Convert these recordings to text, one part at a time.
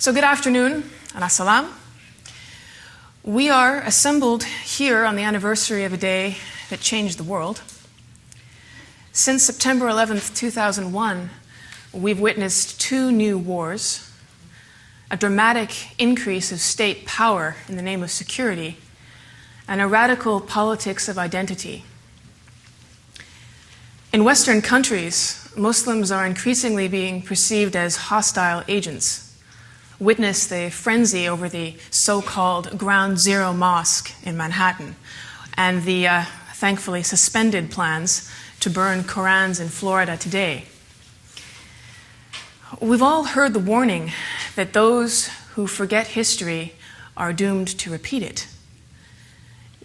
So good afternoon, and assalam. We are assembled here on the anniversary of a day that changed the world. Since September 11th, 2001, we've witnessed two new wars, a dramatic increase of state power in the name of security, and a radical politics of identity. In Western countries, Muslims are increasingly being perceived as hostile agents. Witness the frenzy over the so-called Ground Zero Mosque in Manhattan and the thankfully suspended plans to burn Korans in Florida today. We've all heard the warning that those who forget history are doomed to repeat it.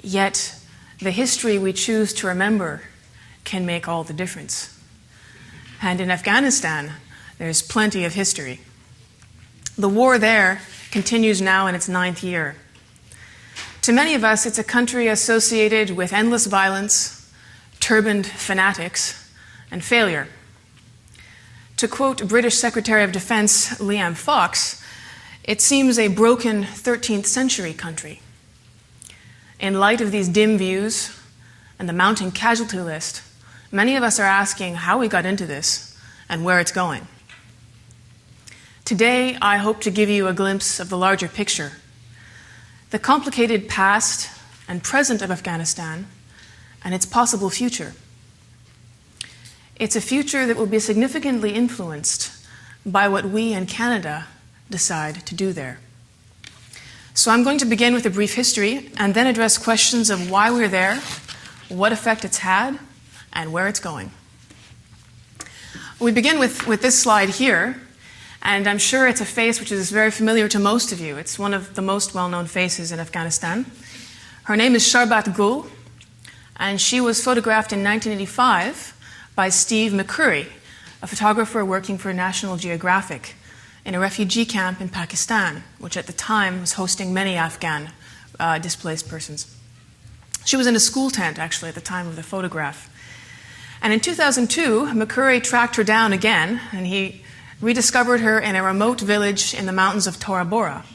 Yet, the history we choose to remember can make all the difference. And in Afghanistan, there's plenty of history. The war there continues now in its 9th year. To many of us, it's a country associated with endless violence, turbaned fanatics, and failure. To quote British Secretary of Defense Liam Fox, it seems a broken 13th century country. In light of these dim views and the mounting casualty list, many of us are asking how we got into this and where it's going. Today, I hope to give you a glimpse of the larger picture, the complicated past and present of Afghanistan, and its possible future. It's a future that will be significantly influenced by what we in Canada decide to do there. So I'm going to begin with a brief history and then address questions of why we're there, what effect it's had, and where it's going. We begin with this slide here. And I'm sure it's a face which is very familiar to most of you. It's one of the most well-known faces in Afghanistan. Her name is Sharbat Gul, and she was photographed in 1985 by Steve McCurry, a photographer working for National Geographic, in a refugee camp in Pakistan, which at the time was hosting many Afghan displaced persons. She was in a school tent, actually, at the time of the photograph. And in 2002, McCurry tracked her down again, and he rediscovered her in a remote village in the mountains of Tora Bora.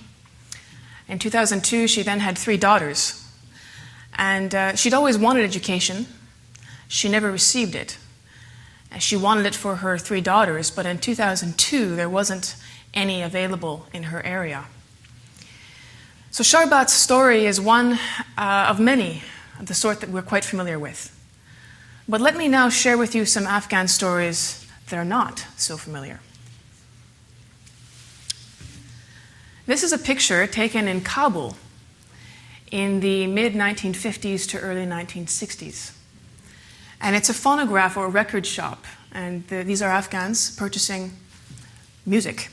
In 2002, she then had 3 daughters. And she'd always wanted education. She never received it. She wanted it for her 3 daughters, but in 2002, there wasn't any available in her area. So Sharbat's story is one of many of the sort that we're quite familiar with. But let me now share with you some Afghan stories that are not so familiar. This is a picture taken in Kabul in the mid-1950s to early 1960s. And it's a phonograph or a record shop, and these are Afghans purchasing music.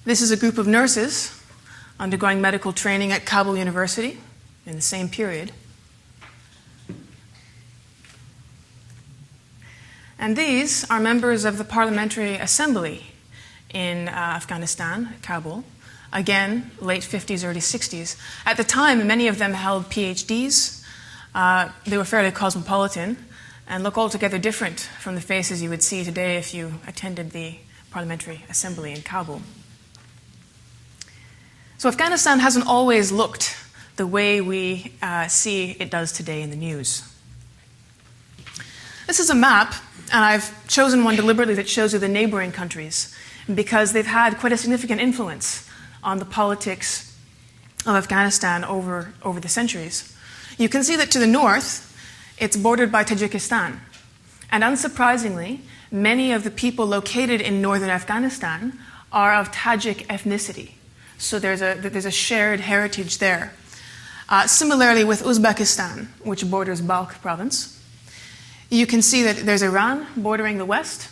This is a group of nurses undergoing medical training at Kabul University in the same period. And these are members of the Parliamentary Assembly in Afghanistan, Kabul, again, late 50s, early 60s. At the time, many of them held PhDs. They were fairly cosmopolitan and look altogether different from the faces you would see today if you attended the Parliamentary Assembly in Kabul. So Afghanistan hasn't always looked the way we see it does today in the news. This is a map, and I've chosen one deliberately that shows you the neighboring countries, because they've had quite a significant influence on the politics of Afghanistan over the centuries. You can see that to the north, it's bordered by Tajikistan. And unsurprisingly, many of the people located in northern Afghanistan are of Tajik ethnicity. So there's a shared heritage there. Similarly with Uzbekistan, which borders Balkh province. You can see that there's Iran bordering the west.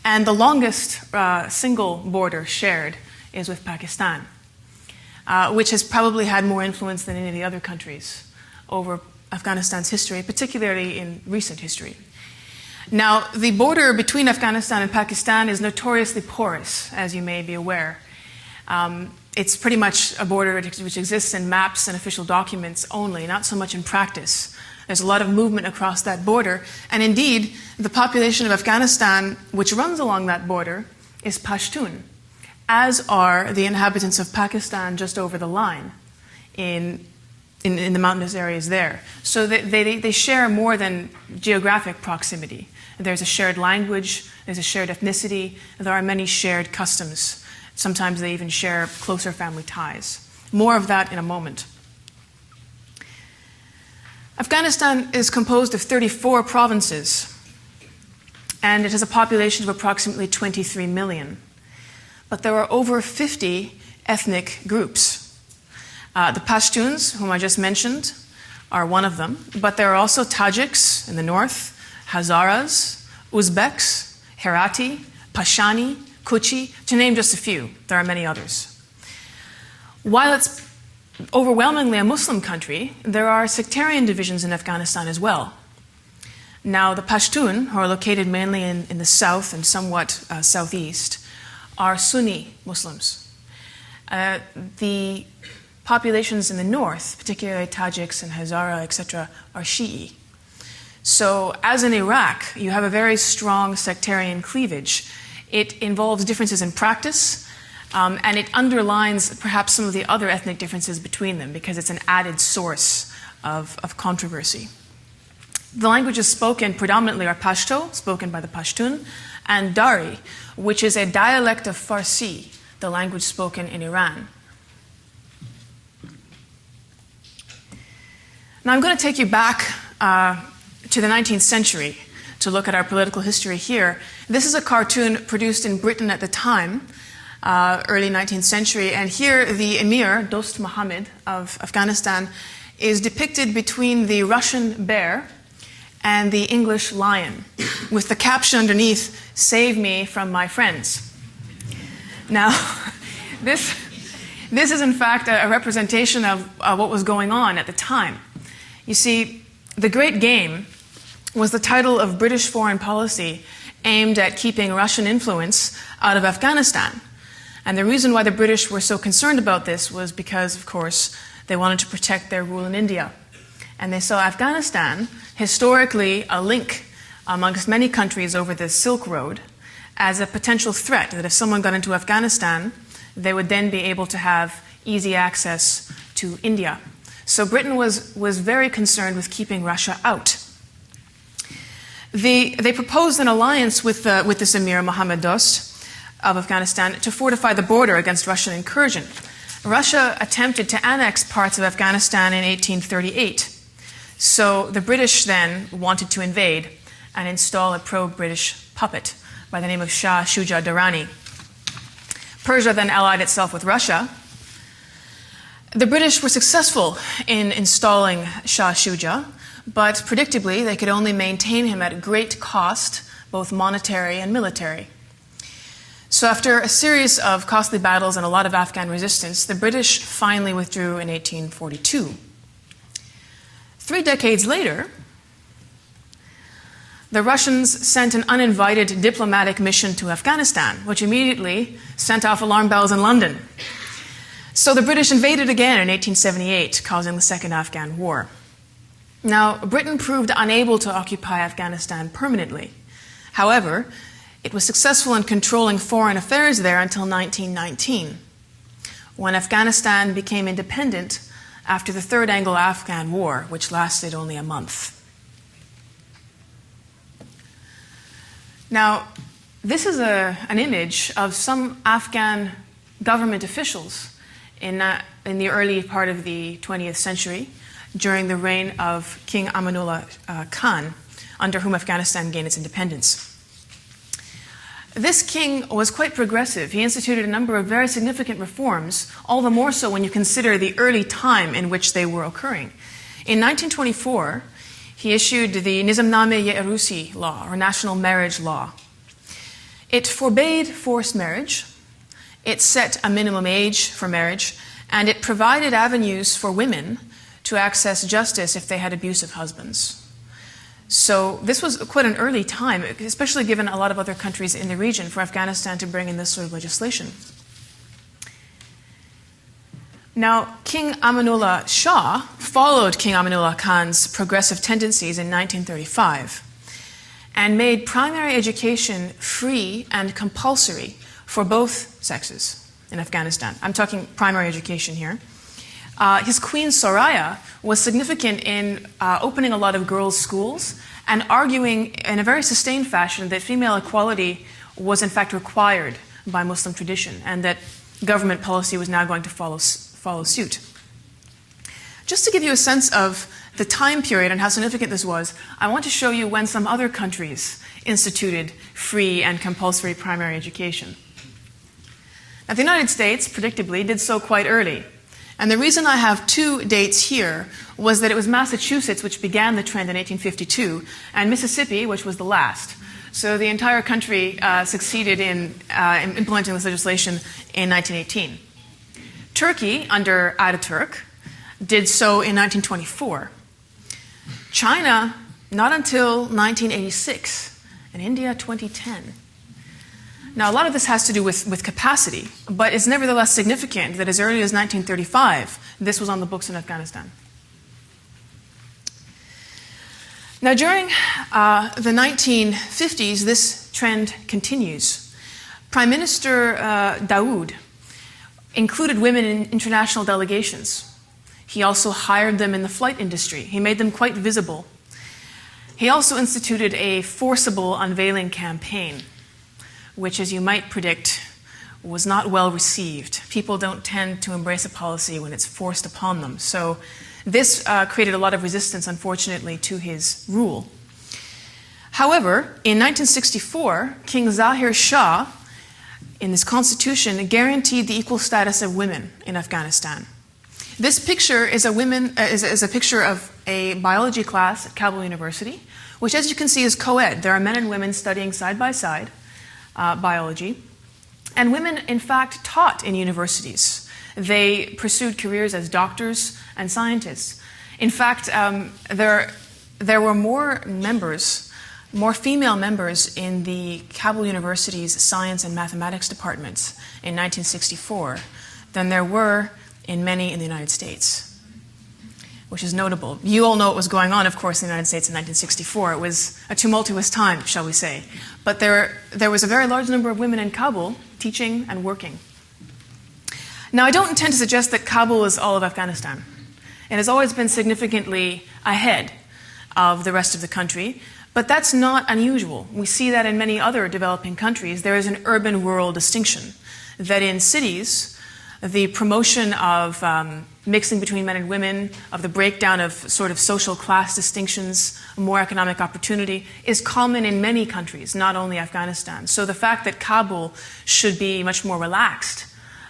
And the longest single border shared is with Pakistan, which has probably had more influence than any of the other countries over Afghanistan's history, particularly in recent history. Now, the border between Afghanistan and Pakistan is notoriously porous, as you may be aware. It's pretty much a border which exists in maps and official documents only, not so much in practice. There's a lot of movement across that border. And indeed, the population of Afghanistan, which runs along that border, is Pashtun, as are the inhabitants of Pakistan just over the line in the mountainous areas there. So they share more than geographic proximity. There's a shared language, there's a shared ethnicity, and there are many shared customs. Sometimes they even share closer family ties. More of that in a moment. Afghanistan is composed of 34 provinces, and it has a population of approximately 23 million. But there are over 50 ethnic groups. The Pashtuns, whom I just mentioned, are one of them, but there are also Tajiks in the north, Hazaras, Uzbeks, Herati, Pashani, Kuchi, to name just a few. There are many others. While it's overwhelmingly a Muslim country, there are sectarian divisions in Afghanistan as well. Now, the Pashtun, who are located mainly in the south and somewhat southeast, are Sunni Muslims. The populations in the north, particularly Tajiks and Hazara, etc., are Shi'i. So, as in Iraq, you have a very strong sectarian cleavage. It involves differences in practice, and it underlines perhaps some of the other ethnic differences between them because it's an added source of controversy. The languages spoken predominantly are Pashto, spoken by the Pashtun, and Dari, which is a dialect of Farsi, the language spoken in Iran. Now I'm going to take you back to the 19th century to look at our political history here. This is a cartoon produced in Britain at the time, early 19th century, and here the Emir, Dost Muhammad of Afghanistan, is depicted between the Russian bear and the English lion, with the caption underneath, "Save me from my friends." Now, this is in fact a representation of what was going on at the time. You see, the Great Game was the title of British foreign policy aimed at keeping Russian influence out of Afghanistan. And the reason why the British were so concerned about this was because, of course, they wanted to protect their rule in India. And they saw Afghanistan, historically a link amongst many countries over the Silk Road, as a potential threat, that if someone got into Afghanistan, they would then be able to have easy access to India. So Britain was very concerned with keeping Russia out. They proposed an alliance with this Emir, Mohammad Dost, of Afghanistan, to fortify the border against Russian incursion. Russia attempted to annex parts of Afghanistan in 1838. So the British then wanted to invade and install a pro-British puppet by the name of Shah Shuja Durrani. Persia then allied itself with Russia. The British were successful in installing Shah Shuja, but predictably they could only maintain him at great cost, both monetary and military. So after a series of costly battles and a lot of Afghan resistance, the British finally withdrew in 1842. 3 decades later, the Russians sent an uninvited diplomatic mission to Afghanistan, which immediately sent off alarm bells in London. So the British invaded again in 1878, causing the Second Afghan War. Now, Britain proved unable to occupy Afghanistan permanently. However, it was successful in controlling foreign affairs there until 1919, when Afghanistan became independent after the Third Anglo-Afghan War, which lasted only a month. Now, this is an image of some Afghan government officials in the early part of the 20th century, during the reign of King Amanullah Khan, under whom Afghanistan gained its independence. This king was quite progressive. He instituted a number of very significant reforms, all the more so when you consider the early time in which they were occurring. In 1924, he issued the Nizamname-e Arusi law, or national marriage law. It forbade forced marriage, it set a minimum age for marriage, and it provided avenues for women to access justice if they had abusive husbands. So this was quite an early time, especially given a lot of other countries in the region, for Afghanistan to bring in this sort of legislation. Now, King Amanullah Shah followed King Amanullah Khan's progressive tendencies in 1935 and made primary education free and compulsory for both sexes in Afghanistan. I'm talking primary education here. His queen Soraya was significant in opening a lot of girls' schools and arguing in a very sustained fashion that female equality was in fact required by Muslim tradition and that government policy was now going to follow suit. Just to give you a sense of the time period and how significant this was, I want to show you when some other countries instituted free and compulsory primary education. Now, the United States, predictably, did so quite early. And the reason I have two dates here was that it was Massachusetts which began the trend in 1852, and Mississippi, which was the last. So the entire country succeeded in implementing this legislation in 1918. Turkey, under Ataturk, did so in 1924. China, not until 1986, and India, 2010. Now, a lot of this has to do with capacity, but it's nevertheless significant that as early as 1935, this was on the books in Afghanistan. Now, during the 1950s, this trend continues. Prime Minister Daoud included women in international delegations. He also hired them in the flight industry. He made them quite visible. He also instituted a forcible unveiling campaign, which, as you might predict, was not well received. People don't tend to embrace a policy when it's forced upon them. So this created a lot of resistance, unfortunately, to his rule. However, in 1964, King Zahir Shah, in his constitution, guaranteed the equal status of women in Afghanistan. This picture is a picture of a biology class at Kabul University, which, as you can see, is co-ed. There are men and women studying side by side biology. And women, in fact, taught in universities. They pursued careers as doctors and scientists. In fact, there were more female members in the Kabul University's science and mathematics departments in 1964 than there were in many in the United States, which is notable. You all know what was going on, of course, in the United States in 1964. It was a tumultuous time, shall we say. But there was a very large number of women in Kabul teaching and working. Now, I don't intend to suggest that Kabul is all of Afghanistan. It has always been significantly ahead of the rest of the country, but that's not unusual. We see that in many other developing countries. There is an urban-rural distinction, that in cities, the promotion of mixing between men and women, of the breakdown of sort of social class distinctions, more economic opportunity, is common in many countries, not only Afghanistan. So the fact that Kabul should be much more relaxed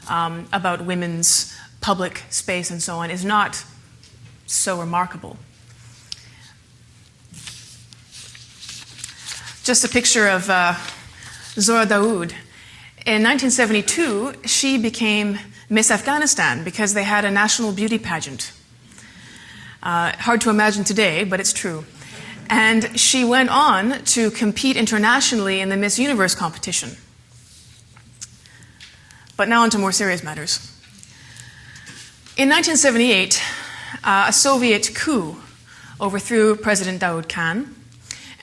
about women's public space and so on is not so remarkable. Just a picture of Zora Daoud. In 1972, she became Miss Afghanistan because they had a national beauty pageant. Hard to imagine today, but it's true. And she went on to compete internationally in the Miss Universe competition. But now on to more serious matters. In 1978, a Soviet coup overthrew President Daoud Khan,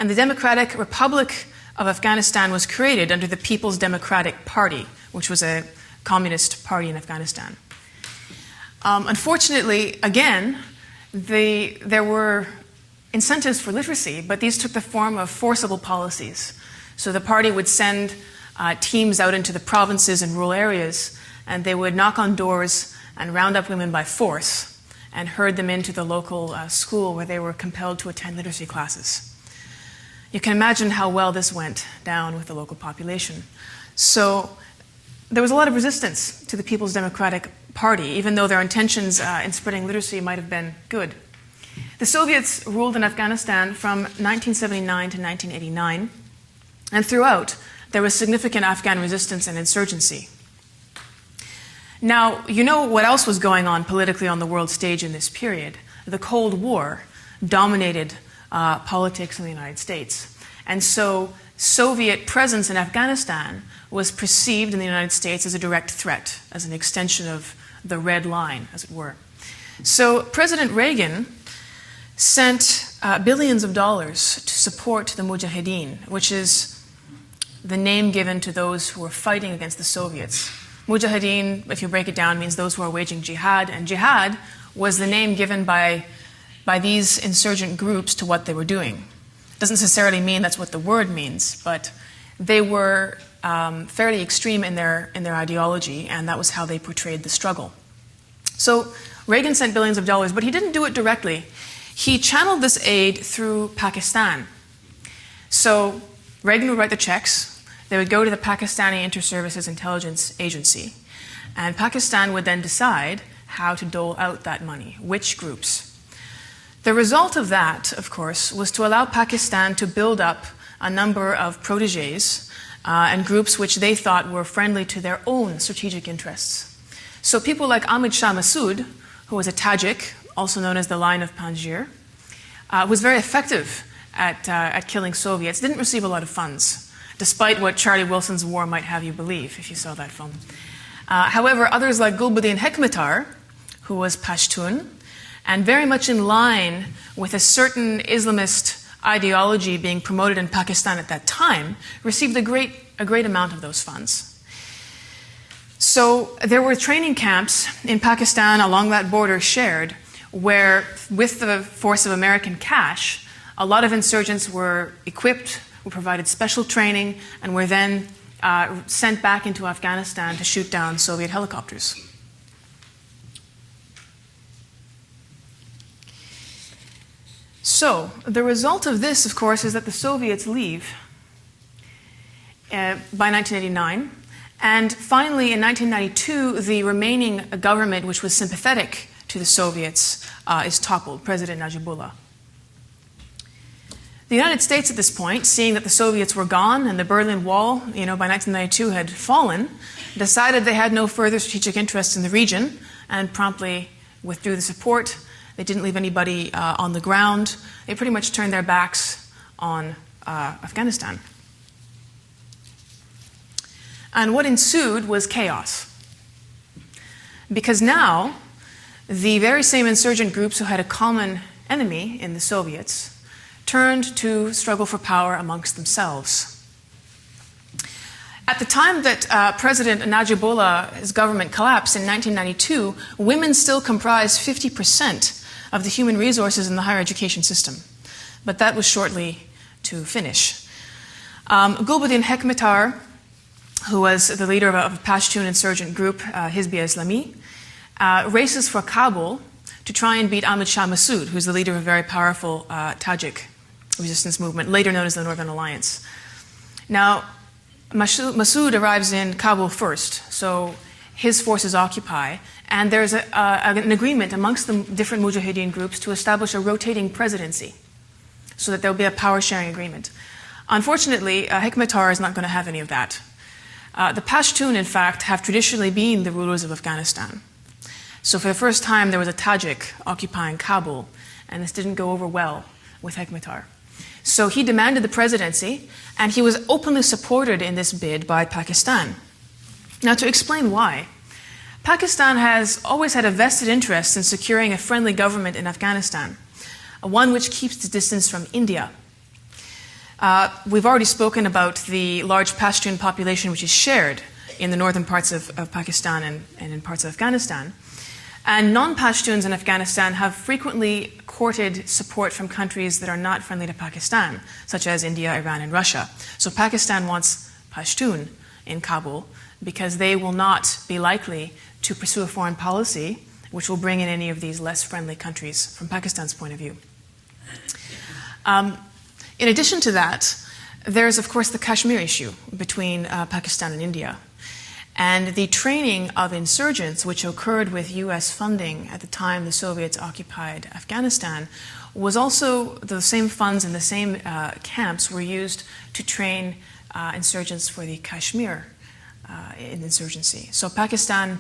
and the Democratic Republic of Afghanistan was created under the People's Democratic Party, which was a communist party in Afghanistan. Unfortunately, again, there were incentives for literacy, but these took the form of forcible policies. So the party would send teams out into the provinces and rural areas, and they would knock on doors and round up women by force and herd them into the local school where they were compelled to attend literacy classes. You can imagine how well this went down with the local population. So there was a lot of resistance to the People's Democratic Party, even though their intentions in spreading literacy might have been good. The Soviets ruled in Afghanistan from 1979 to 1989, and throughout, there was significant Afghan resistance and insurgency. Now, you know what else was going on politically on the world stage in this period. The Cold War dominated politics in the United States. And so Soviet presence in Afghanistan was perceived in the United States as a direct threat, as an extension of the red line, as it were. So President Reagan sent billions of dollars to support the Mujahideen, which is the name given to those who were fighting against the Soviets. Mujahideen, if you break it down, means those who are waging jihad, and jihad was the name given by these insurgent groups to what they were doing. It doesn't necessarily mean that's what the word means, but they were fairly extreme in their ideology, and that was how they portrayed the struggle. So Reagan sent billions of dollars, but he didn't do it directly. He channeled this aid through Pakistan. So Reagan would write the checks. They would go to the Pakistani Inter-Services Intelligence Agency, and Pakistan would then decide how to dole out that money, which groups. The result of that, of course, was to allow Pakistan to build up a number of protégés and groups which they thought were friendly to their own strategic interests. So people like Ahmad Shah Massoud, who was a Tajik, also known as the Lion of Panjshir, was very effective at killing Soviets, didn't receive a lot of funds, despite what Charlie Wilson's War might have you believe, if you saw that film. However, others like Gulbuddin Hekmatyar, who was Pashtun, and very much in line with a certain Islamist ideology being promoted in Pakistan at that time, received a great amount of those funds. So there were training camps in Pakistan along that border shared, where with the force of American cash, a lot of insurgents were equipped, were provided special training, and were then sent back into Afghanistan to shoot down Soviet helicopters. So the result of this, of course, is that the Soviets leave by 1989. And finally, in 1992, the remaining government, which was sympathetic to the Soviets, is toppled, President Najibullah. The United States at this point, seeing that the Soviets were gone and the Berlin Wall, by 1992 had fallen, decided they had no further strategic interest in the region and promptly withdrew the support. They didn't leave anybody on the ground. They pretty much turned their backs on Afghanistan. And what ensued was chaos. Because now, the very same insurgent groups who had a common enemy in the Soviets turned to struggle for power amongst themselves. At the time that President Najibullah's government collapsed in 1992, women still comprised 50% of the human resources in the higher education system. But that was shortly to finish. Gulbuddin Hekmatyar, who was the leader of a Pashtun insurgent group, Hizb-i Islami, races for Kabul to try and beat Ahmad Shah Massoud, who's the leader of a very powerful Tajik resistance movement, later known as the Northern Alliance. Now, Massoud arrives in Kabul first, so his forces occupy, and there's an agreement amongst the different Mujahideen groups to establish a rotating presidency, so that there'll be a power-sharing agreement. Unfortunately, Hekmatyar is not going to have any of that. The Pashtun, in fact, have traditionally been the rulers of Afghanistan. So for the first time, there was a Tajik occupying Kabul, and this didn't go over well with Hekmatyar. So he demanded the presidency, and he was openly supported in this bid by Pakistan. Now, to explain why, Pakistan has always had a vested interest in securing a friendly government in Afghanistan, one which keeps the distance from India. We've already spoken about the large Pashtun population which is shared in the northern parts of Pakistan and in parts of Afghanistan. And non-Pashtuns in Afghanistan have frequently courted support from countries that are not friendly to Pakistan, such as India, Iran, and Russia. So Pakistan wants Pashtun in Kabul because they will not be likely to pursue a foreign policy which will bring in any of these less friendly countries from Pakistan's point of view. In addition to that, there's, of course, the Kashmir issue between Pakistan and India. And the training of insurgents, which occurred with U.S. funding at the time the Soviets occupied Afghanistan, was also the same funds and the same camps were used to train insurgents for the Kashmir insurgency. So Pakistan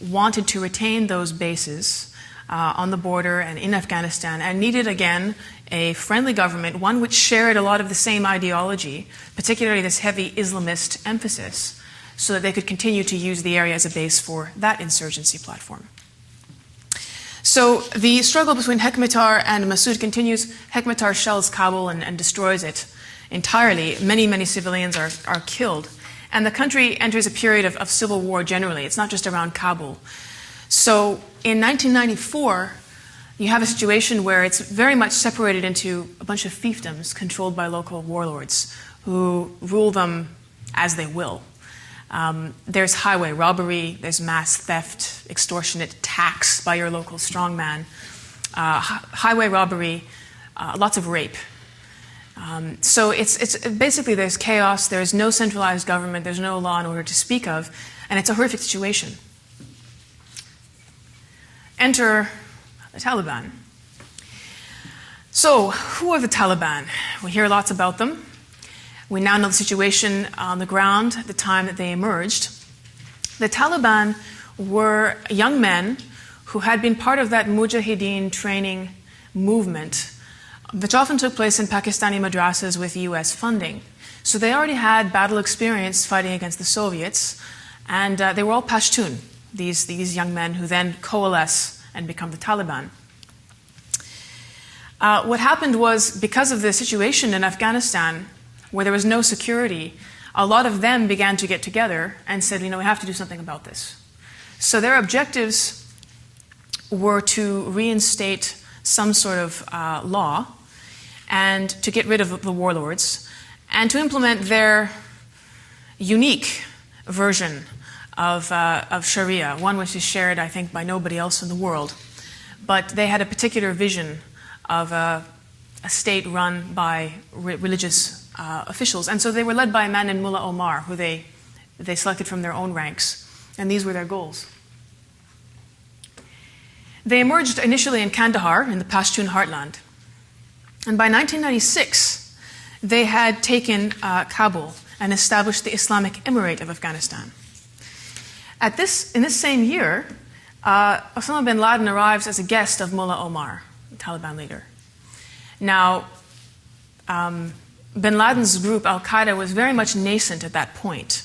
wanted to retain those bases on the border and in Afghanistan, and needed, again, a friendly government, one which shared a lot of the same ideology, particularly this heavy Islamist emphasis, so that they could continue to use the area as a base for that insurgency platform. So the struggle between Hekmatyar and Massoud continues. Hekmatyar shells Kabul and destroys it entirely. Many, many civilians are killed. And the country enters a period of civil war generally. It's not just around Kabul. So in 1994, you have a situation where it's very much separated into a bunch of fiefdoms controlled by local warlords who rule them as they will. There's highway robbery, there's mass theft, extortionate tax by your local strongman, highway robbery, lots of rape. So it's basically there's chaos, there's no centralized government, there's no law and order to speak of, and it's a horrific situation. Enter the Taliban. So, who are the Taliban? We hear lots about them. We now know the situation on the ground at the time that they emerged. The Taliban were young men who had been part of that Mujahideen training movement, which often took place in Pakistani madrasas with US funding. So they already had battle experience fighting against the Soviets, and they were all Pashtun, these young men who then coalesce and become the Taliban. What happened was, because of the situation in Afghanistan, where there was no security, a lot of them began to get together and said, we have to do something about this. So their objectives were to reinstate some sort of law and to get rid of the warlords and to implement their unique version of Sharia, one which is shared, I think, by nobody else in the world. But they had a particular vision of a state run by religious officials. And so they were led by a man named Mullah Omar, who they selected from their own ranks. And these were their goals. They emerged initially in Kandahar, in the Pashtun heartland. And by 1996, they had taken Kabul and established the Islamic Emirate of Afghanistan. In this same year, Osama bin Laden arrives as a guest of Mullah Omar, the Taliban leader. Now, bin Laden's group, Al-Qaeda, was very much nascent at that point.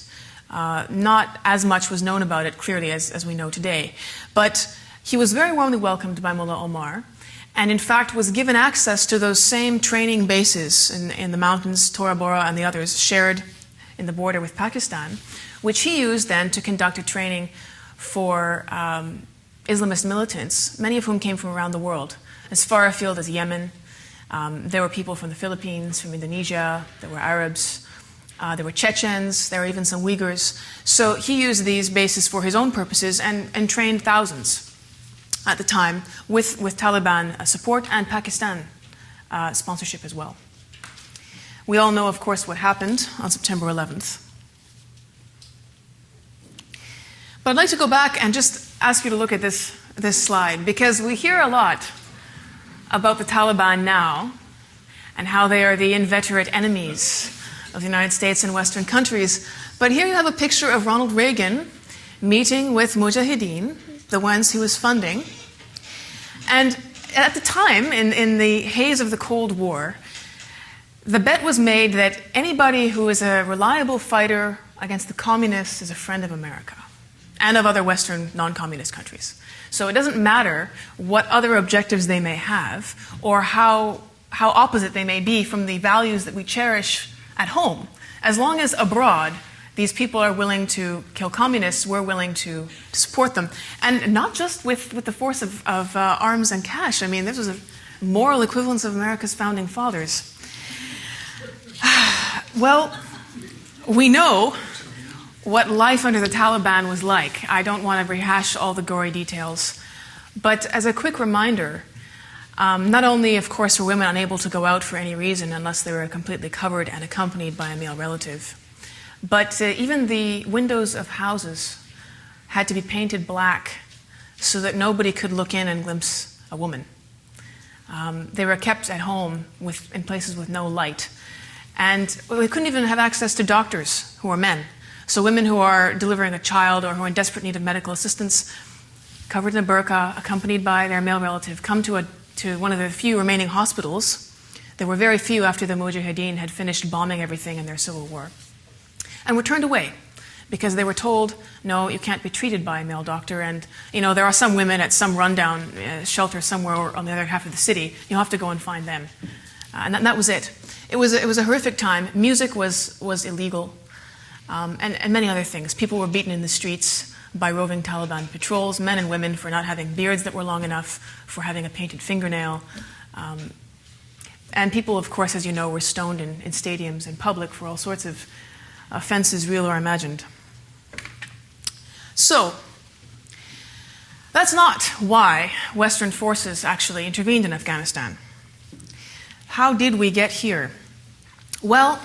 Not as much was known about it clearly as we know today. But he was very warmly welcomed by Mullah Omar, and in fact was given access to those same training bases in the mountains, Tora Bora and the others, shared in the border with Pakistan, which he used then to conduct a training for Islamist militants, many of whom came from around the world, as far afield as Yemen. There were people from the Philippines, from Indonesia, there were Arabs, there were Chechens, there were even some Uyghurs. So he used these bases for his own purposes and trained thousands at the time with Taliban support and Pakistan sponsorship as well. We all know, of course, what happened on September 11th. But I'd like to go back and just ask you to look at this slide, because we hear a lot about the Taliban now and how they are the inveterate enemies of the United States and Western countries. But here you have a picture of Ronald Reagan meeting with Mujahideen, the ones he was funding. And at the time, in the haze of the Cold War, the bet was made that anybody who is a reliable fighter against the communists is a friend of America and of other Western non-communist countries. So it doesn't matter what other objectives they may have or how opposite they may be from the values that we cherish at home. As long as abroad these people are willing to kill communists, we're willing to support them. And not just with the force of arms and cash. I mean, this was a moral equivalence of America's founding fathers. Well, we know what life under the Taliban was like. I don't want to rehash all the gory details. But as a quick reminder, not only, of course, were women unable to go out for any reason unless they were completely covered and accompanied by a male relative, but even the windows of houses had to be painted black so that nobody could look in and glimpse a woman. They were kept at home in places with no light. And we couldn't even have access to doctors who were men. So women who are delivering a child or who are in desperate need of medical assistance, covered in a burqa, accompanied by their male relative, come to one of the few remaining hospitals. There were very few after the Mujahideen had finished bombing everything in their civil war, and were turned away because they were told, no, you can't be treated by a male doctor, and there are some women at some rundown shelter somewhere on the other half of the city. You'll have to go and find them. And that was it. It was a horrific time. Music was illegal, and many other things. People were beaten in the streets by roving Taliban patrols, men and women for not having beards that were long enough, for having a painted fingernail. And people, of course, as you know, were stoned in stadiums in public for all sorts of offenses, real or imagined. So, that's not why Western forces actually intervened in Afghanistan. How did we get here? Well,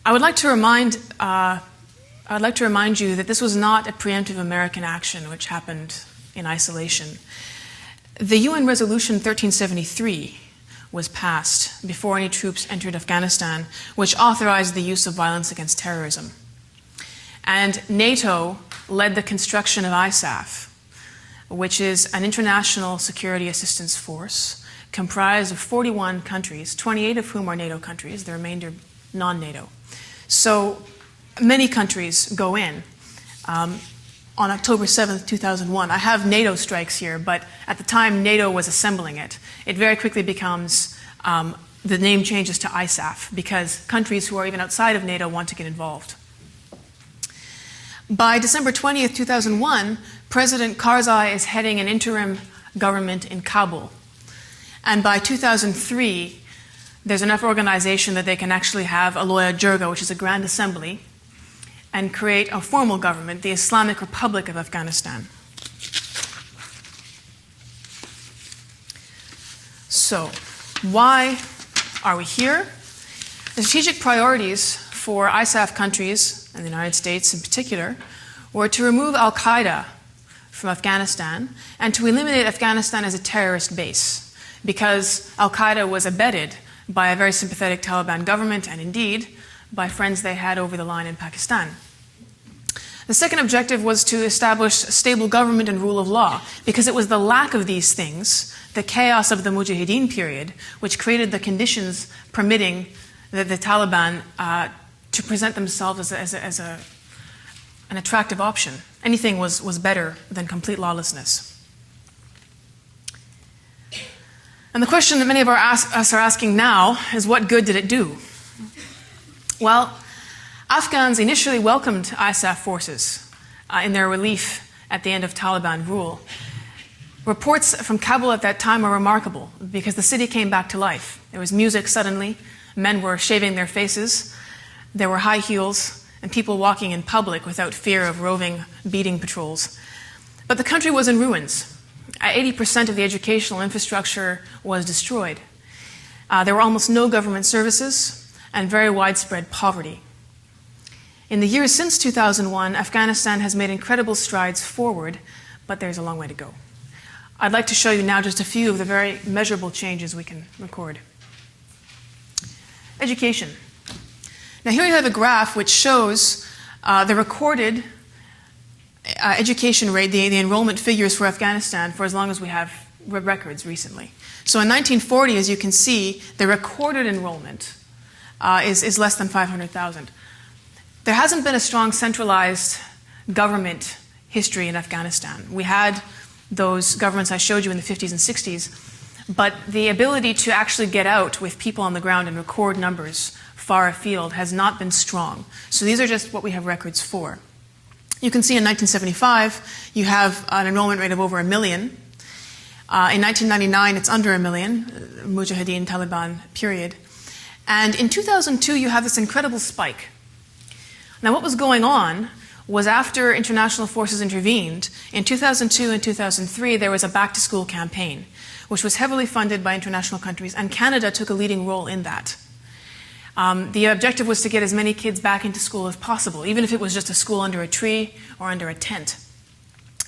I would like to remind you that this was not a preemptive American action which happened in isolation. The UN Resolution 1373 was passed before any troops entered Afghanistan, which authorized the use of violence against terrorism. And NATO led the construction of ISAF, which is an international security assistance force comprised of 41 countries, 28 of whom are NATO countries, the remainder non-NATO. So many countries go in. On October 7th, 2001, I have NATO strikes here, but at the time NATO was assembling it. It very quickly becomes, the name changes to ISAF because countries who are even outside of NATO want to get involved. By December 20th, 2001, President Karzai is heading an interim government in Kabul. And by 2003, there's enough organization that they can actually have a Loya Jirga, which is a grand assembly, and create a formal government, the Islamic Republic of Afghanistan. So, why are we here? The strategic priorities for ISAF countries, and the United States in particular, were to remove al-Qaeda from Afghanistan and to eliminate Afghanistan as a terrorist base, because al-Qaeda was abetted by a very sympathetic Taliban government and indeed by friends they had over the line in Pakistan. The second objective was to establish a stable government and rule of law, because it was the lack of these things, the chaos of the Mujahideen period, which created the conditions permitting the Taliban to present themselves as an attractive option. Anything was better than complete lawlessness. And the question that many of us are asking now is, what good did it do? Well, Afghans initially welcomed ISAF forces in their relief at the end of Taliban rule. Reports from Kabul at that time are remarkable because the city came back to life. There was music suddenly, men were shaving their faces, there were high heels, and people walking in public without fear of roving beating patrols. But the country was in ruins. 80% of the educational infrastructure was destroyed. There were almost no government services and very widespread poverty. In the years since 2001, Afghanistan has made incredible strides forward, but there's a long way to go. I'd like to show you now just a few of the very measurable changes we can record. Education. Now here you have a graph which shows the recorded education rate, the enrollment figures for Afghanistan for as long as we have records recently. So in 1940, as you can see, the recorded enrollment is less than 500,000. There hasn't been a strong centralized government history in Afghanistan. We had those governments I showed you in the 50s and 60s, but the ability to actually get out with people on the ground and record numbers far afield has not been strong. So these are just what we have records for. You can see in 1975, you have an enrollment rate of over 1 million. In 1999, it's under 1 million, Mujahideen, Taliban period. And in 2002, you have this incredible spike. Now, what was going on was after international forces intervened, in 2002 and 2003, there was a back-to-school campaign, which was heavily funded by international countries, and Canada took a leading role in that. The objective was to get as many kids back into school as possible, even if it was just a school under a tree or under a tent.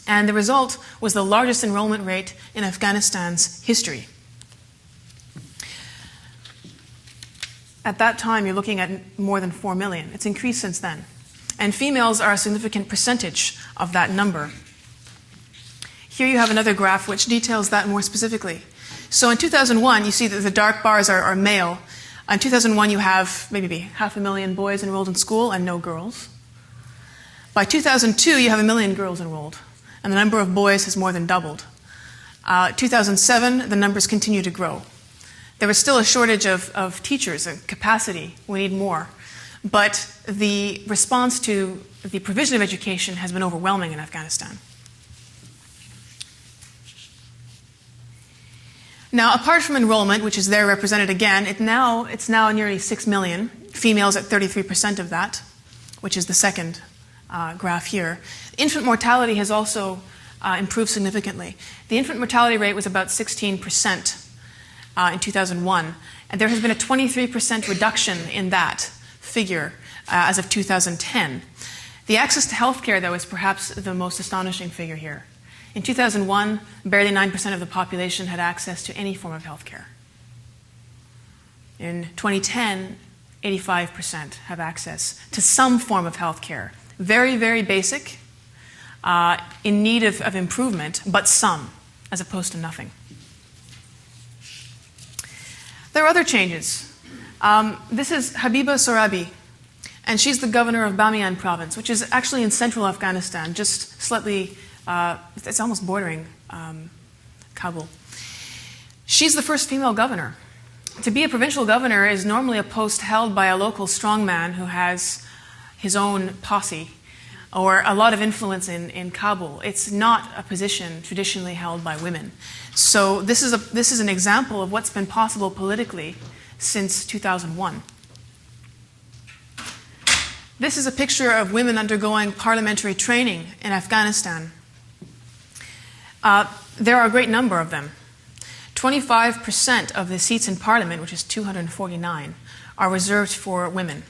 And the result was the largest enrollment rate in Afghanistan's history. At that time, you're looking at more than 4 million. It's increased since then. And females are a significant percentage of that number. Here you have another graph which details that more specifically. So in 2001, you see that the dark bars are male. In 2001, you have maybe 500,000 boys enrolled in school and no girls. By 2002, you have 1 million girls enrolled, and the number of boys has more than doubled. 2007, the numbers continue to grow. There is still a shortage of teachers and capacity. We need more. But the response to the provision of education has been overwhelming in Afghanistan. Now, apart from enrollment, which is there represented again, it's now nearly 6 million, females at 33% of that, which is the second graph here. Infant mortality has also improved significantly. The infant mortality rate was about 16% in 2001, and there has been a 23% reduction in that figure as of 2010. The access to healthcare, though, is perhaps the most astonishing figure here. In 2001, barely 9% of the population had access to any form of healthcare. In 2010, 85% have access to some form of healthcare. Very, very basic, in need of improvement, but some, as opposed to nothing. There are other changes. This is Habiba Asurabe, and she's the governor of Bamiyan province, which is actually in central Afghanistan, just slightly, it's almost bordering Kabul. She's the first female governor. To be a provincial governor is normally a post held by a local strongman who has his own posse or a lot of influence in Kabul. It's not a position traditionally held by women. So this is an example of what's been possible politically since 2001. This is a picture of women undergoing parliamentary training in Afghanistan. There are a great number of them. 25% of the seats in parliament, which is 249, are reserved for women.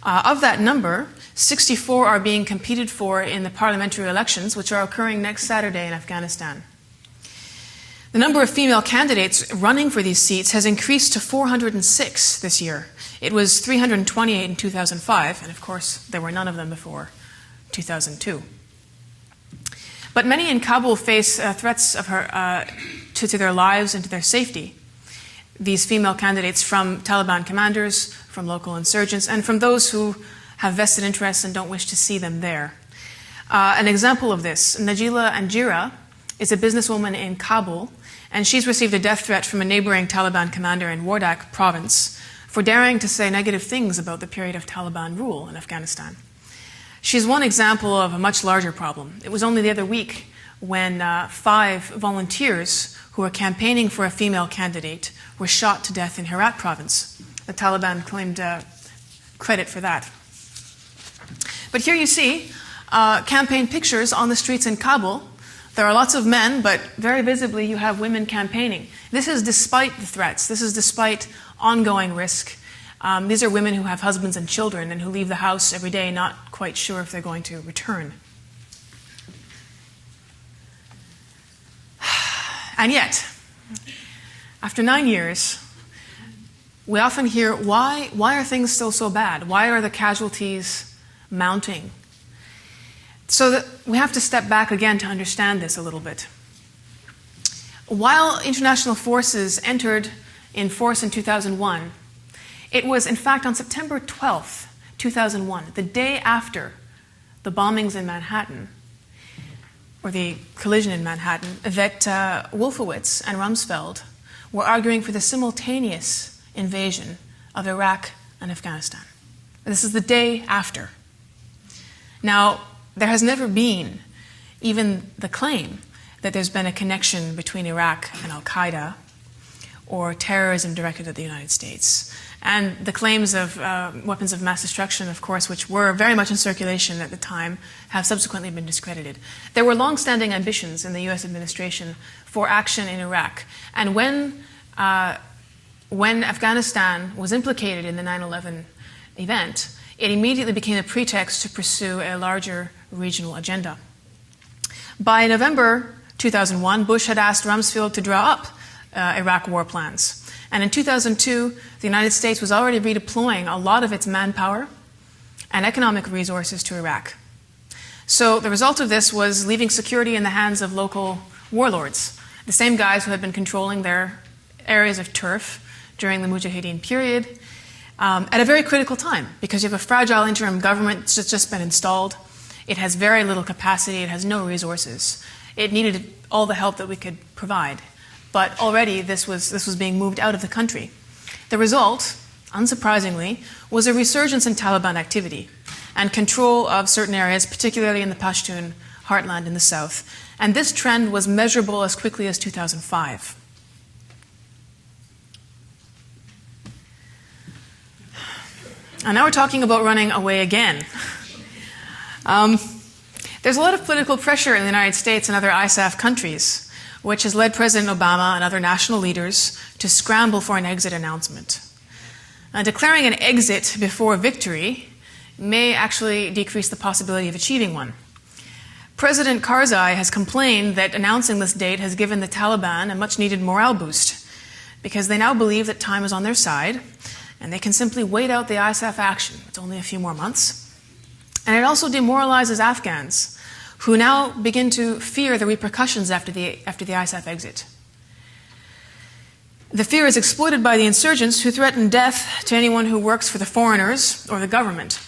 Of that number, 64 are being competed for in the parliamentary elections, which are occurring next Saturday in Afghanistan. The number of female candidates running for these seats has increased to 406 this year. It was 328 in 2005, and of course, there were none of them before 2002. But many in Kabul face threats of to their lives and to their safety. These female candidates from Taliban commanders, from local insurgents, and from those who have vested interests and don't wish to see them there. An example of this, Najibullah Anjira is a businesswoman in Kabul, and she's received a death threat from a neighboring Taliban commander in Wardak province for daring to say negative things about the period of Taliban rule in Afghanistan. She's one example of a much larger problem. It was only the other week when 5 volunteers who were campaigning for a female candidate were shot to death in Herat province. The Taliban claimed credit for that. But here you see campaign pictures on the streets in Kabul. There are lots of men, but very visibly you have women campaigning. This is despite the threats. This is despite ongoing risk. These are women who have husbands and children and who leave the house every day not quite sure if they're going to return. And yet, after 9 years, we often hear, why are things still so bad? Why are the casualties mounting? So that we have to step back again to understand this a little bit. While international forces entered in force in 2001, it was in fact on September 12th, 2001, the day after the bombings in Manhattan, or the collision in Manhattan, that Wolfowitz and Rumsfeld were arguing for the simultaneous invasion of Iraq and Afghanistan. This is the day after. Now, there has never been even the claim that there's been a connection between Iraq and Al-Qaeda or terrorism directed at the United States. And the claims of weapons of mass destruction, of course, which were very much in circulation at the time, have subsequently been discredited. There were long-standing ambitions in the U.S. administration for action in Iraq. And when Afghanistan was implicated in the 9/11 event, it immediately became a pretext to pursue a larger regional agenda. By November 2001, Bush had asked Rumsfeld to draw up Iraq war plans. And in 2002, the United States was already redeploying a lot of its manpower and economic resources to Iraq. So the result of this was leaving security in the hands of local warlords, the same guys who had been controlling their areas of turf during the Mujahideen period, at a very critical time, because you have a fragile interim government that's just been installed. It has very little capacity. It has no resources. It needed all the help that we could provide. But already this was being moved out of the country. The result, unsurprisingly, was a resurgence in Taliban activity and control of certain areas, particularly in the Pashtun heartland in the south. And this trend was measurable as quickly as 2005. And now we're talking about running away again. There's a lot of political pressure in the United States and other ISAF countries, which has led President Obama and other national leaders to scramble for an exit announcement. Declaring an exit before victory may actually decrease the possibility of achieving one. President Karzai has complained that announcing this date has given the Taliban a much-needed morale boost because they now believe that time is on their side and they can simply wait out the ISAF action. It's only a few more months. And it also demoralizes Afghans who now begin to fear the repercussions after the ISAF exit. The fear is exploited by the insurgents who threaten death to anyone who works for the foreigners or the government.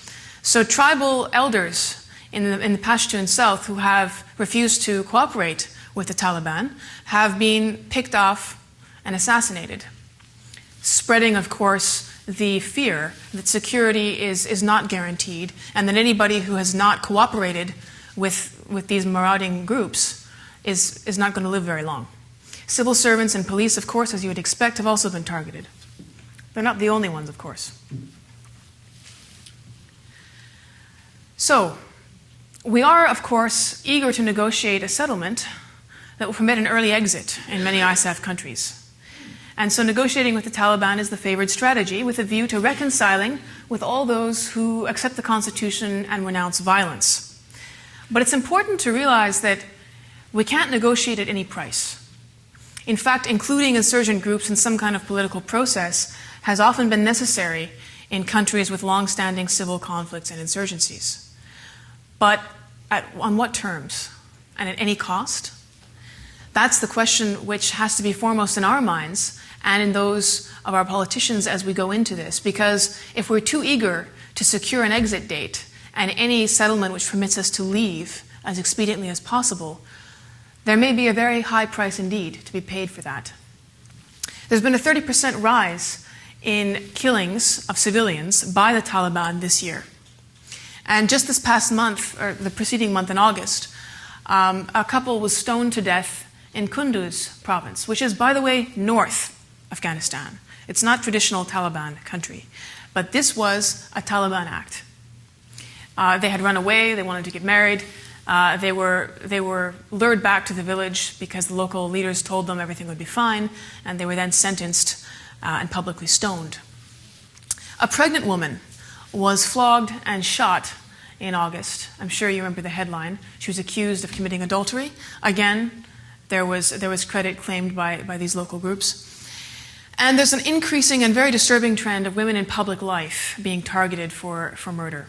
So tribal elders in the Pashtun South who have refused to cooperate with the Taliban have been picked off and assassinated, spreading, of course, the fear that security is not guaranteed and that anybody who has not cooperated with these marauding groups is not going to live very long. Civil servants and police, of course, as you would expect, have also been targeted. They're not the only ones, of course. So, we are, of course, eager to negotiate a settlement that will permit an early exit in many ISAF countries. And so negotiating with the Taliban is the favored strategy with a view to reconciling with all those who accept the Constitution and renounce violence. But it's important to realize that we can't negotiate at any price. In fact, including insurgent groups in some kind of political process has often been necessary in countries with long-standing civil conflicts and insurgencies. But on what terms? And at any cost? That's the question which has to be foremost in our minds and in those of our politicians as we go into this. Because if we're too eager to secure an exit date and any settlement which permits us to leave as expediently as possible, there may be a very high price indeed to be paid for that. There's been a 30% rise in killings of civilians by the Taliban this year. And just this past month, or the preceding month in August, a couple was stoned to death in Kunduz province, which is, by the way, north Afghanistan. It's not traditional Taliban country. But this was a Taliban act. They had run away, they wanted to get married. They were lured back to the village because the local leaders told them everything would be fine, and they were then sentenced and publicly stoned. A pregnant woman was flogged and shot in August. I'm sure you remember the headline. She was accused of committing adultery. Again, there was credit claimed by these local groups. And there's an increasing and very disturbing trend of women in public life being targeted for murder.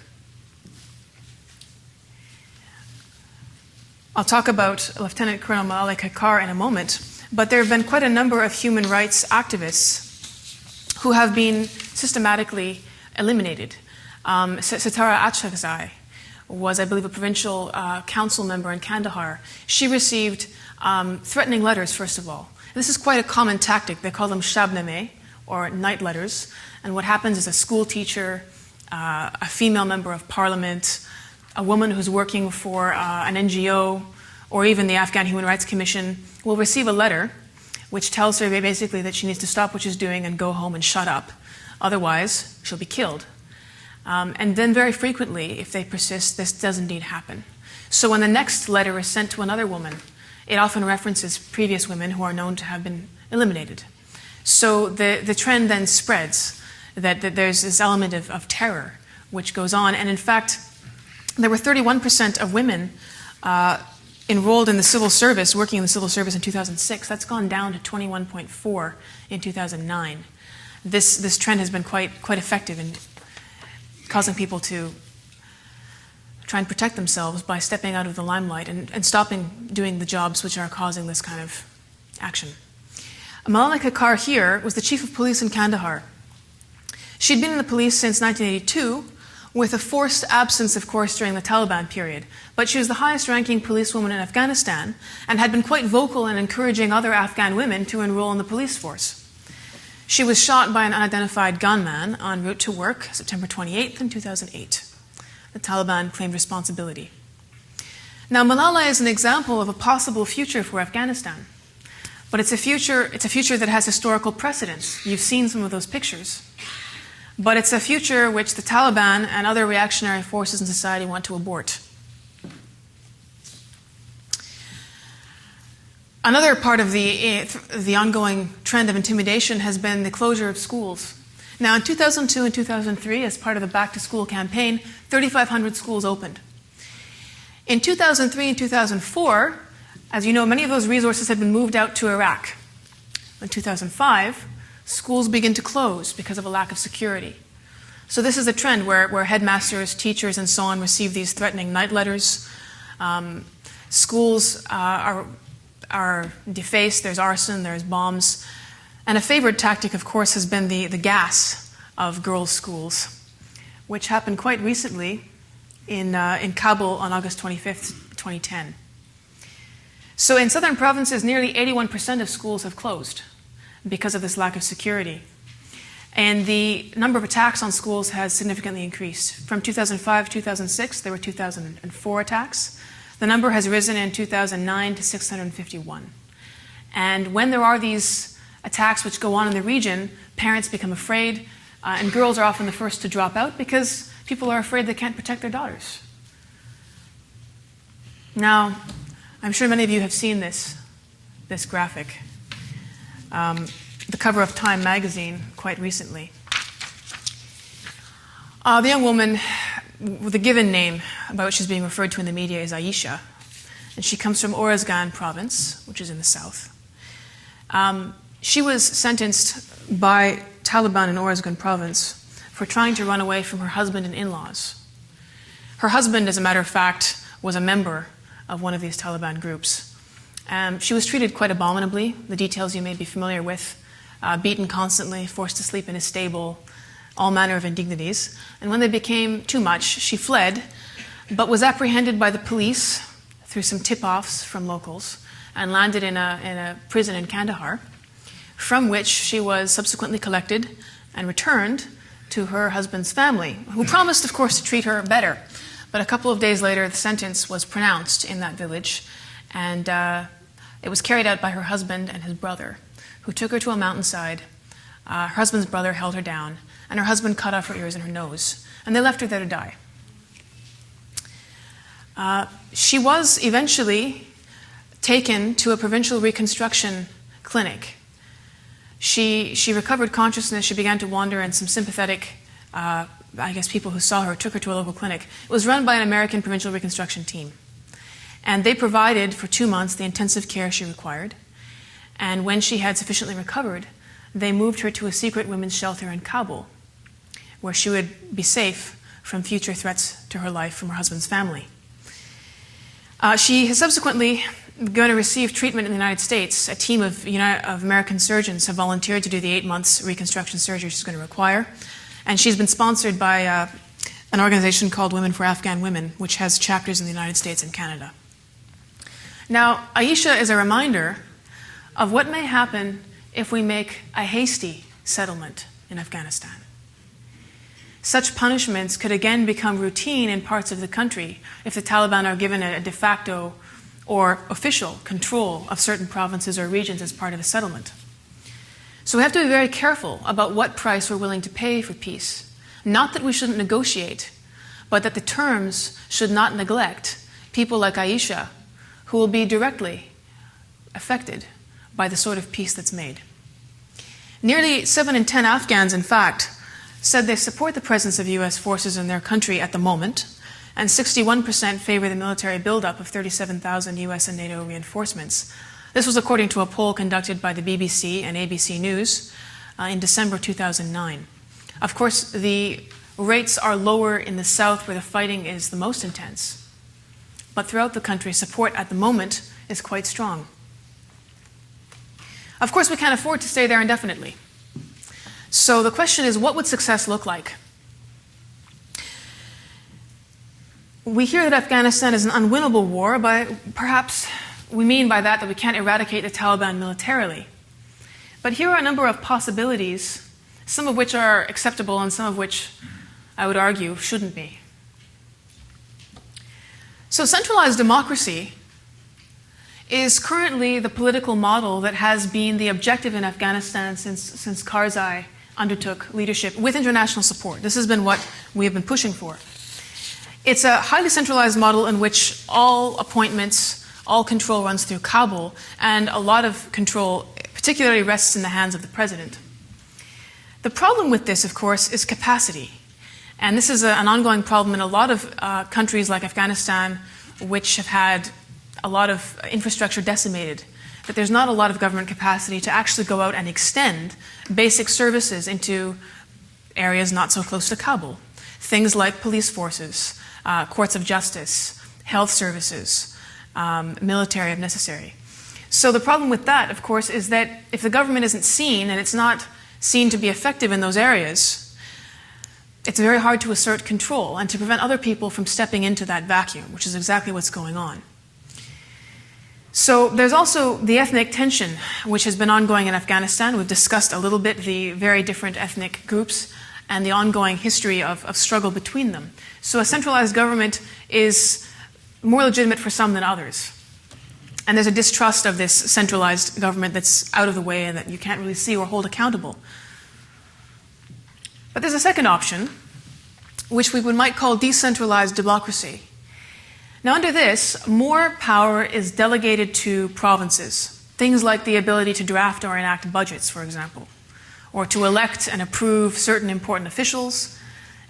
I'll talk about Lieutenant Colonel Malala Kakar in a moment, but there have been quite a number of human rights activists who have been systematically eliminated. Sitara Achakzai was, I believe, a provincial council member in Kandahar. She received threatening letters, first of all. This is quite a common tactic. They call them shabnameh, or night letters. And what happens is a school teacher, a female member of parliament, a woman who's working for an NGO, or even the Afghan Human Rights Commission will receive a letter which tells her basically that she needs to stop what she's doing and go home and shut up. Otherwise, she'll be killed. And then very frequently, if they persist, this does indeed happen. So when the next letter is sent to another woman, it often references previous women who are known to have been eliminated. So the trend then spreads that there's this element of terror which goes on. And in fact, there were 31% of women enrolled in the civil service, working in the civil service in 2006. That's gone down to 21.4 in 2009. This trend has been quite effective in causing people to try and protect themselves by stepping out of the limelight and stopping doing the jobs which are causing this kind of action. Malala Kakar here was the chief of police in Kandahar. She'd been in the police since 1982 with a forced absence, of course, during the Taliban period. But she was the highest-ranking policewoman in Afghanistan and had been quite vocal in encouraging other Afghan women to enroll in the police force. She was shot by an unidentified gunman en route to work September 28th in 2008. The Taliban claimed responsibility. Now, Malala is an example of a possible future for Afghanistan. But it's a future that has historical precedents. You've seen some of those pictures. But it's a future which the Taliban and other reactionary forces in society want to abort. Another part of the ongoing trend of intimidation has been the closure of schools. Now, in 2002 and 2003, as part of the Back to School campaign, 3,500 schools opened. In 2003 and 2004, as you know, many of those resources had been moved out to Iraq. In 2005, schools begin to close because of a lack of security. So this is a trend where headmasters, teachers, and so on receive these threatening night letters. Schools are defaced, there's arson, there's bombs. And a favorite tactic, of course, has been the gas of girls' schools, which happened quite recently in Kabul on August 25th, 2010. So in southern provinces, nearly 81% of schools have closed because of this lack of security. And the number of attacks on schools has significantly increased. From 2005 to 2006, there were 2,004 attacks. The number has risen in 2009 to 651. And when there are these attacks which go on in the region, parents become afraid, and girls are often the first to drop out because people are afraid they can't protect their daughters. Now, I'm sure many of you have seen this graphic. The cover of Time magazine quite recently. The young woman with a given name by which she's being referred to in the media is Ayesha, and she comes from Oruzgan province, which is in the south. She was sentenced by Taliban in Oruzgan province for trying to run away from her husband and in-laws. Her husband, as a matter of fact, was a member of one of these Taliban groups. She was treated quite abominably, the details you may be familiar with, beaten constantly, forced to sleep in a stable, all manner of indignities. And when they became too much, she fled, but was apprehended by the police through some tip-offs from locals and landed in a prison in Kandahar, from which she was subsequently collected and returned to her husband's family, who promised, of course, to treat her better. But a couple of days later, the sentence was pronounced in that village, and it was carried out by her husband and his brother, who took her to a mountainside. Her husband's brother held her down, and her husband cut off her ears and her nose, and they left her there to die. She was eventually taken to a provincial reconstruction clinic. She recovered consciousness, she began to wander, and some sympathetic people who saw her took her to a local clinic. It was run by an American provincial reconstruction team. And they provided for 2 months the intensive care she required. And when she had sufficiently recovered, they moved her to a secret women's shelter in Kabul, where she would be safe from future threats to her life from her husband's family. She has subsequently going to receive treatment in the United States. A team of American surgeons have volunteered to do the 8 months reconstruction surgery she's going to require. And she's been sponsored by an organization called Women for Afghan Women, which has chapters in the United States and Canada. Now, Ayesha is a reminder of what may happen if we make a hasty settlement in Afghanistan. Such punishments could again become routine in parts of the country if the Taliban are given a de facto or official control of certain provinces or regions as part of a settlement. So we have to be very careful about what price we're willing to pay for peace. Not that we shouldn't negotiate, but that the terms should not neglect people like Ayesha, who will be directly affected by the sort of peace that's made. Nearly 7 in 10 Afghans, in fact, said they support the presence of U.S. forces in their country at the moment, and 61% favor the military buildup of 37,000 U.S. and NATO reinforcements. This was according to a poll conducted by the BBC and ABC News in December 2009. Of course, the rates are lower in the south where the fighting is the most intense, but throughout the country, support at the moment is quite strong. Of course, we can't afford to stay there indefinitely. So the question is, what would success look like? We hear that Afghanistan is an unwinnable war, but perhaps we mean by that we can't eradicate the Taliban militarily. But here are a number of possibilities, some of which are acceptable and some of which I would argue shouldn't be. So centralized democracy is currently the political model that has been the objective in Afghanistan since Karzai undertook leadership with international support. This has been what we have been pushing for. It's a highly centralized model in which all appointments, all control runs through Kabul, and a lot of control particularly rests in the hands of the president. The problem with this, of course, is capacity. And this is an ongoing problem in a lot of countries like Afghanistan, which have had a lot of infrastructure decimated, that there's not a lot of government capacity to actually go out and extend basic services into areas not so close to Kabul. Things like police forces, courts of justice, health services, military if necessary. So the problem with that, of course, is that if the government isn't seen and it's not seen to be effective in those areas, it's very hard to assert control and to prevent other people from stepping into that vacuum, which is exactly what's going on. So there's also the ethnic tension, which has been ongoing in Afghanistan. We've discussed a little bit the very different ethnic groups and the ongoing history of struggle between them. So a centralized government is more legitimate for some than others. And there's a distrust of this centralized government that's out of the way and that you can't really see or hold accountable. But there's a second option, which we might call decentralized democracy. Now, under this, more power is delegated to provinces. Things like the ability to draft or enact budgets, for example, or to elect and approve certain important officials,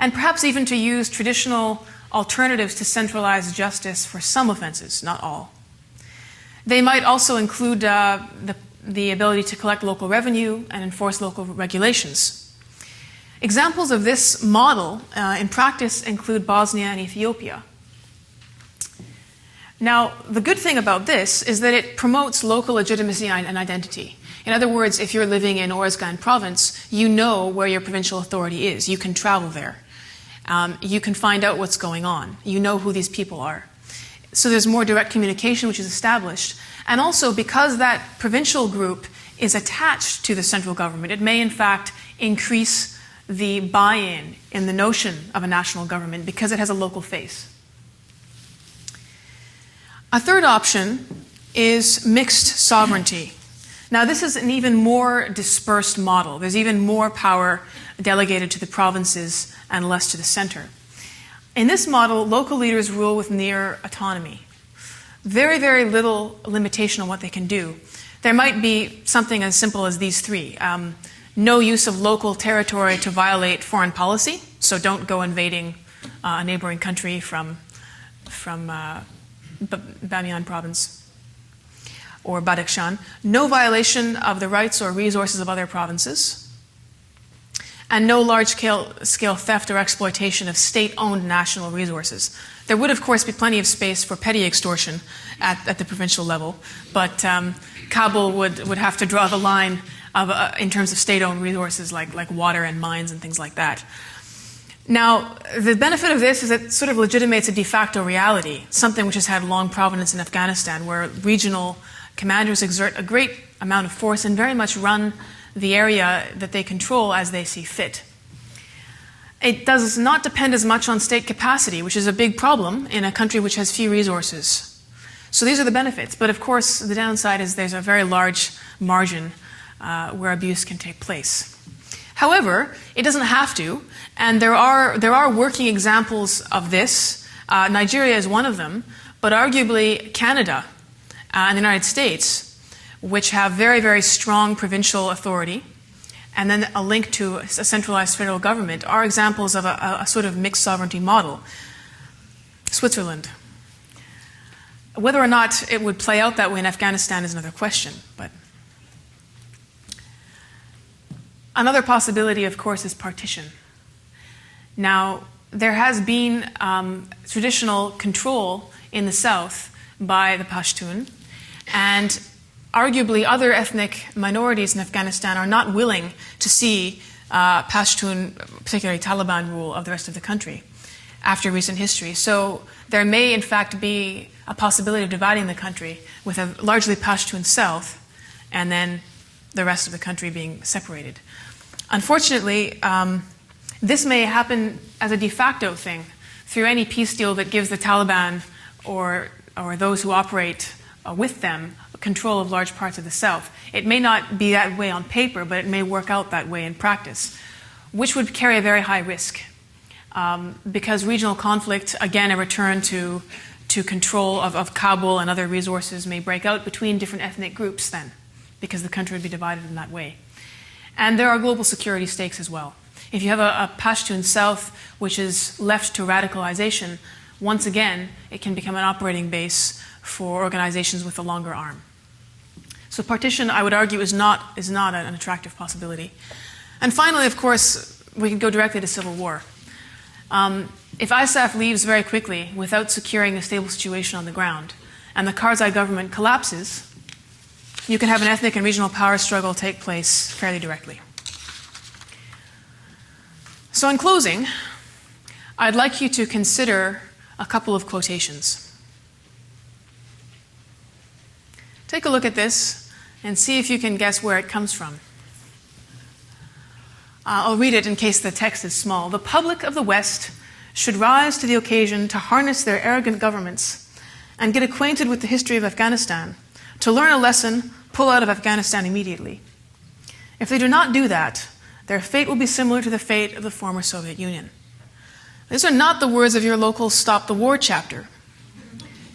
and perhaps even to use traditional alternatives to centralized justice for some offenses, not all. They might also include the ability to collect local revenue and enforce local regulations. Examples of this model in practice include Bosnia and Ethiopia. Now, the good thing about this is that it promotes local legitimacy and identity. In other words, if you're living in Oruzgan province, you know where your provincial authority is. You can travel there. You can find out what's going on. You know who these people are. So there's more direct communication, which is established. And also, because that provincial group is attached to the central government, it may in fact increase the buy-in in the notion of a national government because it has a local face. A third option is mixed sovereignty. Now, this is an even more dispersed model. There's even more power delegated to the provinces and less to the center. In this model, local leaders rule with near autonomy. Very, very little limitation on what they can do. There might be something as simple as these three. No use of local territory to violate foreign policy, so don't go invading a neighboring country from Bamiyan province or Badakhshan. No violation of the rights or resources of other provinces. And no large-scale theft or exploitation of state-owned national resources. There would, of course, be plenty of space for petty extortion at the provincial level, but Kabul would have to draw the line in terms of state-owned resources like water and mines and things like that. Now, the benefit of this is it sort of legitimates a de facto reality, something which has had long provenance in Afghanistan, where regional commanders exert a great amount of force and very much run the area that they control as they see fit. It does not depend as much on state capacity, which is a big problem in a country which has few resources. So these are the benefits. But of course, the downside is there's a very large margin where abuse can take place. However, it doesn't have to, and there are working examples of this. Nigeria is one of them, but arguably Canada and the United States, which have very, very strong provincial authority, and then a link to a centralized federal government, are examples of a sort of mixed sovereignty model. Switzerland. Whether or not it would play out that way in Afghanistan is another question, but another possibility, of course, is partition. Now, there has been traditional control in the south by the Pashtun, and arguably other ethnic minorities in Afghanistan are not willing to see Pashtun, particularly Taliban, rule of the rest of the country. after recent history. So there may, in fact, be a possibility of dividing the country with a largely Pashtun south and then the rest of the country being separated. Unfortunately, this may happen as a de facto thing through any peace deal that gives the Taliban or those who operate with them control of large parts of the South. It may not be that way on paper, but it may work out that way in practice, which would carry a very high risk. Because regional conflict, again, a return to control of Kabul and other resources may break out between different ethnic groups then, because the country would be divided in that way. And there are global security stakes as well. If you have a Pashtun South which is left to radicalization, once again, it can become an operating base for organizations with a longer arm. So partition, I would argue, is not an attractive possibility. And finally, of course, we can go directly to civil war. If ISAF leaves very quickly without securing a stable situation on the ground, and the Karzai government collapses, you can have an ethnic and regional power struggle take place fairly directly. So in closing, I'd like you to consider a couple of quotations. Take a look at this and see if you can guess where it comes from. I'll read it in case the text is small. The public of the West should rise to the occasion to harness their arrogant governments and get acquainted with the history of Afghanistan, to learn a lesson, pull out of Afghanistan immediately. If they do not do that, their fate will be similar to the fate of the former Soviet Union. These are not the words of your local Stop the War chapter.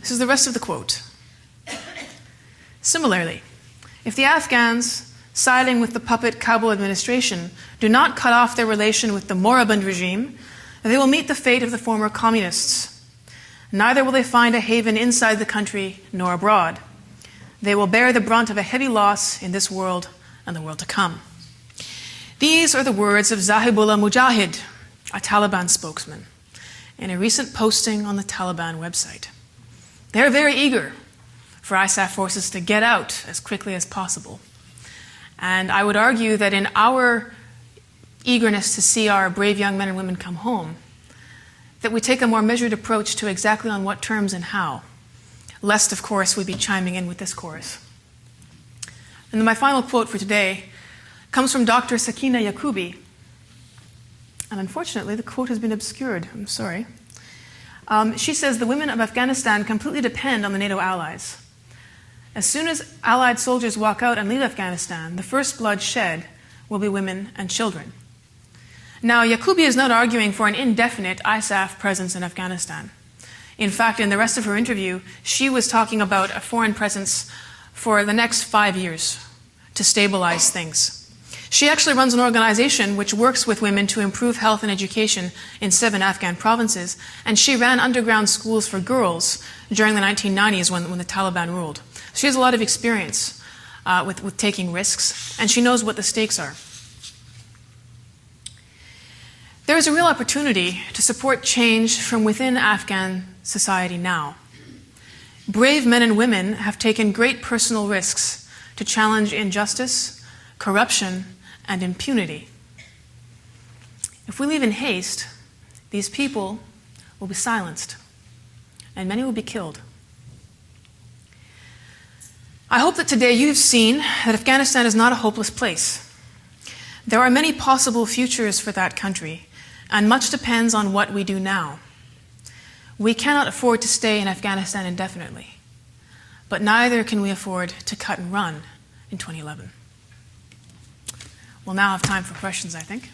This is the rest of the quote. Similarly, if the Afghans, siding with the puppet Kabul administration, do not cut off their relation with the moribund regime, they will meet the fate of the former communists. Neither will they find a haven inside the country nor abroad. They will bear the brunt of a heavy loss in this world and the world to come. These are the words of Zabihullah Mujahid, a Taliban spokesman, in a recent posting on the Taliban website. They are very eager for ISAF forces to get out as quickly as possible. And I would argue that in our eagerness to see our brave young men and women come home, that we take a more measured approach to exactly on what terms and how, lest, of course, we be chiming in with this chorus. And then my final quote for today comes from Dr. Sakina Yaqubi. And unfortunately, the quote has been obscured. I'm sorry. She says, the women of Afghanistan completely depend on the NATO allies. As soon as Allied soldiers walk out and leave Afghanistan, the first blood shed will be women and children. Now, Yaqubi is not arguing for an indefinite ISAF presence in Afghanistan. In fact, in the rest of her interview, she was talking about a foreign presence for the next 5 years to stabilize things. She actually runs an organization which works with women to improve health and education in 7 Afghan provinces, and she ran underground schools for girls during the 1990s when the Taliban ruled. She has a lot of experience with taking risks, and she knows what the stakes are. There is a real opportunity to support change from within Afghan society now. Brave men and women have taken great personal risks to challenge injustice, corruption, and impunity. If we leave in haste, these people will be silenced, and many will be killed. I hope that today you have seen that Afghanistan is not a hopeless place. There are many possible futures for that country, and much depends on what we do now. We cannot afford to stay in Afghanistan indefinitely, but neither can we afford to cut and run in 2011. We'll now have time for questions, I think.